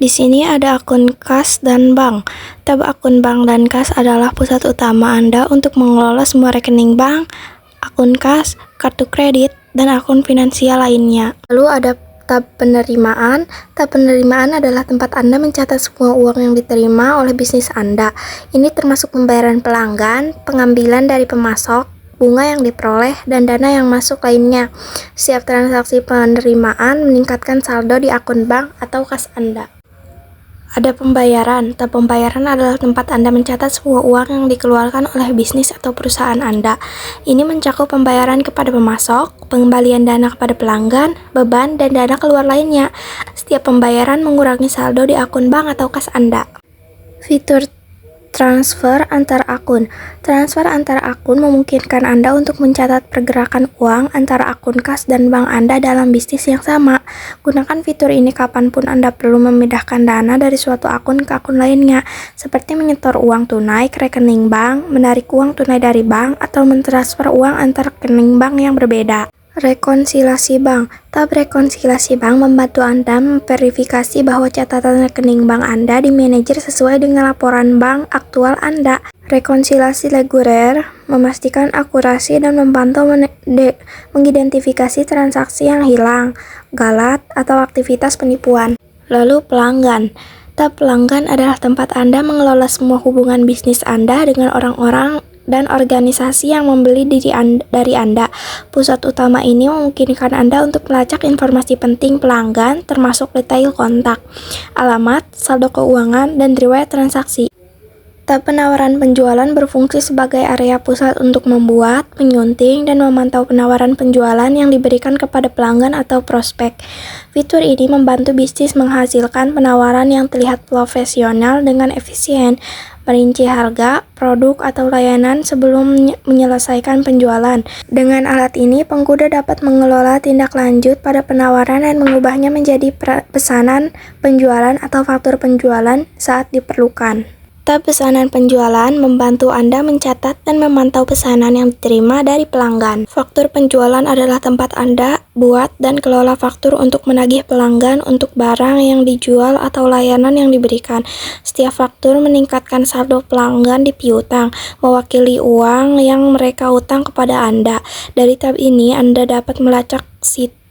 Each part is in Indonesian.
Di sini ada akun kas dan bank. Tab akun bank dan kas adalah pusat utama Anda untuk mengelola semua rekening bank, akun kas, kartu kredit, dan akun finansial lainnya. Lalu ada tab penerimaan. Tab penerimaan adalah tempat Anda mencatat semua uang yang diterima oleh bisnis Anda. Ini termasuk pembayaran pelanggan, pengambilan dari pemasok, bunga yang diperoleh, dan dana yang masuk lainnya. Setiap transaksi penerimaan meningkatkan saldo di akun bank atau kas Anda. Ada pembayaran. Tab pembayaran adalah tempat Anda mencatat semua uang yang dikeluarkan oleh bisnis atau perusahaan Anda. Ini mencakup pembayaran kepada pemasok, pengembalian dana kepada pelanggan, beban, dan dana keluar lainnya. Setiap pembayaran mengurangi saldo di akun bank atau kas Anda. Fitur transfer antar akun. Transfer antar akun memungkinkan Anda untuk mencatat pergerakan uang antara akun kas dan bank Anda dalam bisnis yang sama. Gunakan fitur ini kapanpun Anda perlu memindahkan dana dari suatu akun ke akun lainnya, seperti menyetor uang tunai ke rekening bank, menarik uang tunai dari bank, atau mentransfer uang antar rekening bank yang berbeda. Rekonsiliasi bank. Tab rekonsiliasi bank membantu Anda memverifikasi bahwa catatan rekening bank Anda dimanajer sesuai dengan laporan bank aktual Anda. Rekonsiliasi reguler memastikan akurasi dan membantu mengidentifikasi transaksi yang hilang, galat, atau aktivitas penipuan. Lalu pelanggan. Tab pelanggan adalah tempat Anda mengelola semua hubungan bisnis Anda dengan orang-orang dan organisasi yang membeli dari Anda. Pusat utama ini memungkinkan Anda untuk melacak informasi penting pelanggan, termasuk detail kontak, alamat, saldo keuangan, dan riwayat transaksi. Tab penawaran penjualan berfungsi sebagai area pusat untuk membuat, menyunting, dan memantau penawaran penjualan yang diberikan kepada pelanggan atau prospek. Fitur ini membantu bisnis menghasilkan penawaran yang terlihat profesional dengan efisien, merinci harga, produk, atau layanan sebelum menyelesaikan penjualan. Dengan alat ini, pengguna dapat mengelola tindak lanjut pada penawaran dan mengubahnya menjadi pesanan penjualan atau faktur penjualan saat diperlukan. Tab pesanan penjualan membantu Anda mencatat dan memantau pesanan yang diterima dari pelanggan. Faktur penjualan adalah tempat Anda buat dan kelola faktur untuk menagih pelanggan untuk barang yang dijual atau layanan yang diberikan. Setiap faktur meningkatkan saldo pelanggan di piutang, mewakili uang yang mereka utang kepada Anda. Dari tab ini, Anda dapat melacak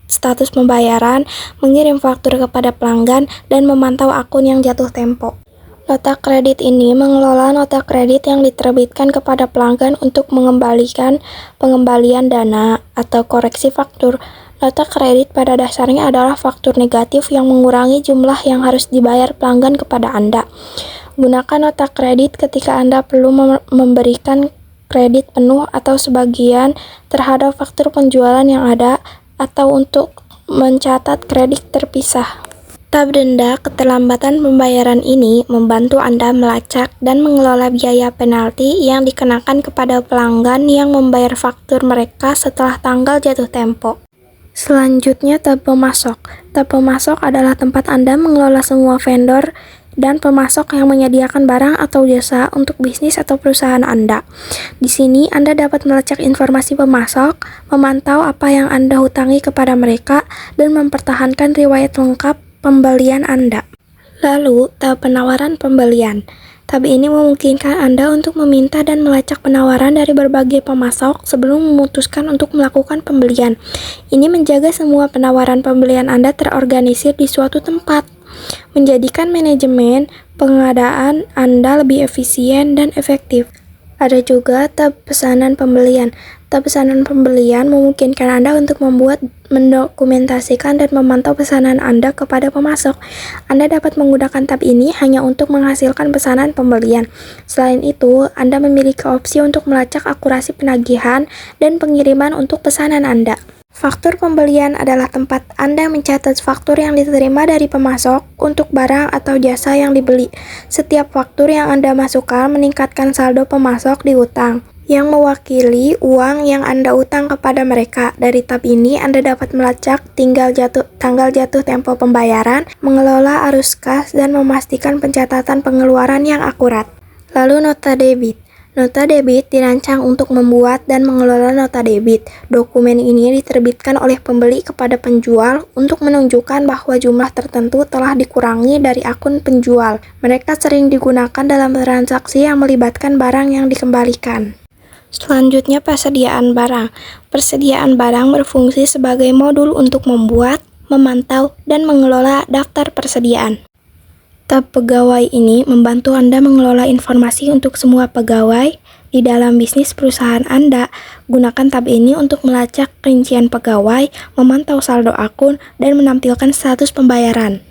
status pembayaran, mengirim faktur kepada pelanggan, dan memantau akun yang jatuh tempo. Nota kredit ini mengelola nota kredit yang diterbitkan kepada pelanggan untuk mengembalikan pengembalian dana atau koreksi faktur. Nota kredit pada dasarnya adalah faktur negatif yang mengurangi jumlah yang harus dibayar pelanggan kepada Anda. Gunakan nota kredit ketika Anda perlu memberikan kredit penuh atau sebagian terhadap faktur penjualan yang ada, atau untuk mencatat kredit terpisah. Tab denda keterlambatan pembayaran ini membantu Anda melacak dan mengelola biaya penalti yang dikenakan kepada pelanggan yang membayar faktur mereka setelah tanggal jatuh tempo. Selanjutnya, tab pemasok. Tab pemasok adalah tempat Anda mengelola semua vendor dan pemasok yang menyediakan barang atau jasa untuk bisnis atau perusahaan Anda. Di sini, Anda dapat melacak informasi pemasok, memantau apa yang Anda hutangi kepada mereka, dan mempertahankan riwayat lengkap pembelian Anda. Lalu, tab penawaran pembelian. Tab ini memungkinkan Anda untuk meminta dan melacak penawaran dari berbagai pemasok sebelum memutuskan untuk melakukan pembelian. Ini menjaga semua penawaran pembelian Anda terorganisir di suatu tempat, menjadikan manajemen pengadaan Anda lebih efisien dan efektif. Ada juga tab pesanan pembelian. Tab pesanan pembelian memungkinkan Anda untuk membuat, mendokumentasikan, dan memantau pesanan Anda kepada pemasok. Anda dapat menggunakan tab ini hanya untuk menghasilkan pesanan pembelian. Selain itu, Anda memiliki opsi untuk melacak akurasi penagihan dan pengiriman untuk pesanan Anda. Faktur pembelian adalah tempat Anda mencatat faktur yang diterima dari pemasok untuk barang atau jasa yang dibeli. Setiap faktur yang Anda masukkan meningkatkan saldo pemasok di utang, yang mewakili uang yang Anda utang kepada mereka. Dari tab ini, Anda dapat melacak tanggal jatuh tempo pembayaran, mengelola arus kas, dan memastikan pencatatan pengeluaran yang akurat. Lalu nota debit. Nota debit dirancang untuk membuat dan mengelola nota debit. Dokumen ini diterbitkan oleh pembeli kepada penjual untuk menunjukkan bahwa jumlah tertentu telah dikurangi dari akun penjual. Mereka sering digunakan dalam transaksi yang melibatkan barang yang dikembalikan. Selanjutnya, persediaan barang. Persediaan barang berfungsi sebagai modul untuk membuat, memantau, dan mengelola daftar persediaan. Tab pegawai ini membantu Anda mengelola informasi untuk semua pegawai di dalam bisnis perusahaan Anda. Gunakan tab ini untuk melacak rincian pegawai, memantau saldo akun, dan menampilkan status pembayaran.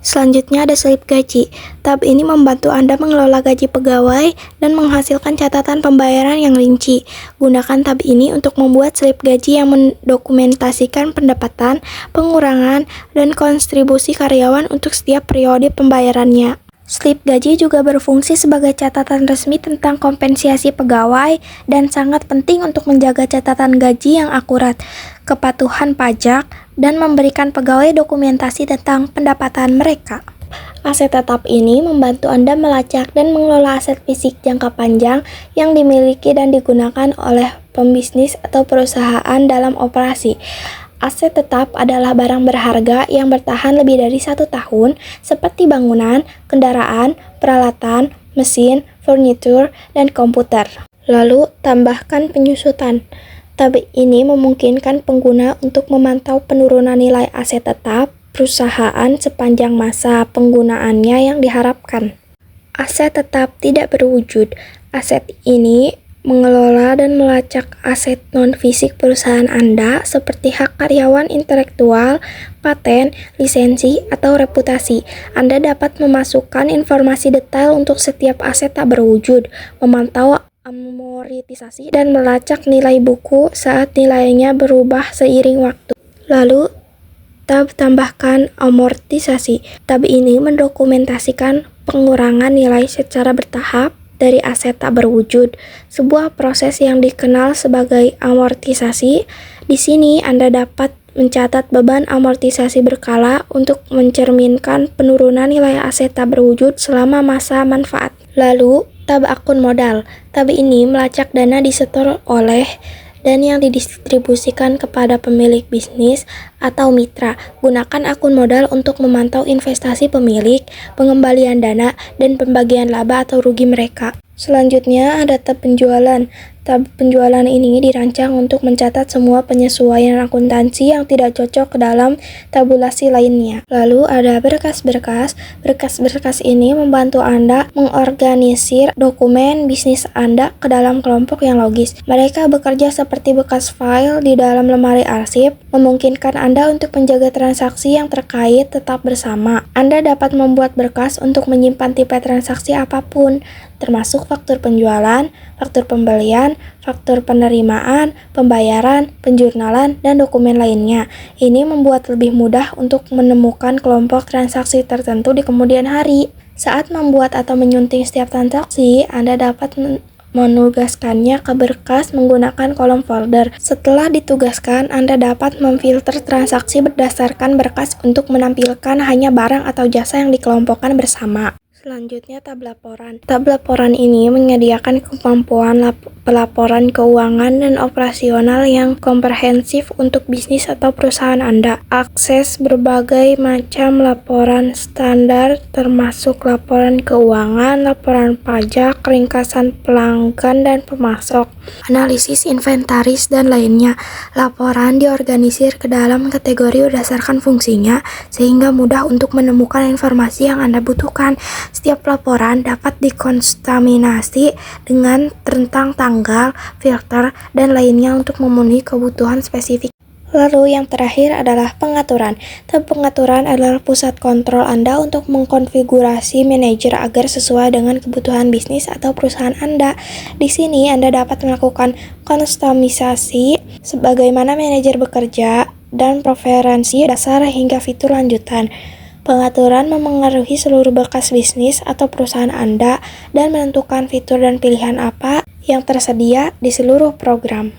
Selanjutnya ada slip gaji. Tab ini membantu Anda mengelola gaji pegawai dan menghasilkan catatan pembayaran yang rinci. Gunakan tab ini untuk membuat slip gaji yang mendokumentasikan pendapatan, pengurangan, dan kontribusi karyawan untuk setiap periode pembayarannya. Slip gaji juga berfungsi sebagai catatan resmi tentang kompensasi pegawai dan sangat penting untuk menjaga catatan gaji yang akurat, kepatuhan pajak, dan memberikan pegawai dokumentasi tentang pendapatan mereka. Aset tetap ini membantu Anda melacak dan mengelola aset fisik jangka panjang yang dimiliki dan digunakan oleh pembisnis atau perusahaan dalam operasi. Aset tetap adalah barang berharga yang bertahan lebih dari 1 tahun, seperti bangunan, kendaraan, peralatan, mesin, furnitur, dan komputer. Lalu, tambahkan penyusutan. Tab ini memungkinkan pengguna untuk memantau penurunan nilai aset tetap perusahaan sepanjang masa penggunaannya yang diharapkan. Aset tetap tidak berwujud. Aset ini mengelola dan melacak aset non-fisik perusahaan Anda seperti hak karyawan intelektual, paten, lisensi, atau reputasi. Anda dapat memasukkan informasi detail untuk setiap aset tak berwujud, memantau amortisasi, dan melacak nilai buku saat nilainya berubah seiring waktu. Lalu, tab tambahkan amortisasi. Tab ini mendokumentasikan pengurangan nilai secara bertahap dari aset tak berwujud, sebuah proses yang dikenal sebagai amortisasi. Di sini Anda dapat mencatat beban amortisasi berkala untuk mencerminkan penurunan nilai aset tak berwujud selama masa manfaat. Lalu, tab akun modal. Tab ini melacak dana disetor oleh dan yang didistribusikan kepada pemilik bisnis atau mitra. Gunakan akun modal untuk memantau investasi pemilik, pengembalian dana, dan pembagian laba atau rugi mereka. Selanjutnya ada tab penjualan. Tab penjualan ini dirancang untuk mencatat semua penyesuaian akuntansi yang tidak cocok ke dalam tabulasi lainnya. Lalu ada berkas-berkas. Berkas-berkas ini membantu Anda mengorganisir dokumen bisnis Anda ke dalam kelompok yang logis. Mereka bekerja seperti bekas file di dalam lemari arsip, memungkinkan Anda untuk menjaga transaksi yang terkait tetap bersama. Anda dapat membuat berkas untuk menyimpan tipe transaksi apapun, termasuk faktur penjualan, faktur pembelian, faktur penerimaan, pembayaran, penjurnalan, dan dokumen lainnya. Ini membuat lebih mudah untuk menemukan kelompok transaksi tertentu di kemudian hari. Saat membuat atau menyunting setiap transaksi, Anda dapat menugaskannya ke berkas menggunakan kolom folder. Setelah ditugaskan, Anda dapat memfilter transaksi berdasarkan berkas untuk menampilkan hanya barang atau jasa yang dikelompokkan bersama. Selanjutnya, tab laporan. Tab laporan ini menyediakan kemampuan pelaporan keuangan dan operasional yang komprehensif untuk bisnis atau perusahaan Anda. Akses berbagai macam laporan standar termasuk laporan keuangan, laporan pajak, ringkasan pelanggan dan pemasok, analisis inventaris, dan lainnya. Laporan diorganisir ke dalam kategori berdasarkan fungsinya sehingga mudah untuk menemukan informasi yang Anda butuhkan. Setiap laporan dapat dikontaminasi dengan tentang tanggal, filter, dan lainnya untuk memenuhi kebutuhan spesifik. Lalu yang terakhir adalah pengaturan. Tab pengaturan adalah pusat kontrol Anda untuk mengkonfigurasi manajer agar sesuai dengan kebutuhan bisnis atau perusahaan Anda. Di sini Anda dapat melakukan kustomisasi sebagaimana manajer bekerja dan preferensi dasar hingga fitur lanjutan. Pengaturan memengaruhi seluruh berkas bisnis atau perusahaan Anda dan menentukan fitur dan pilihan apa yang tersedia di seluruh program.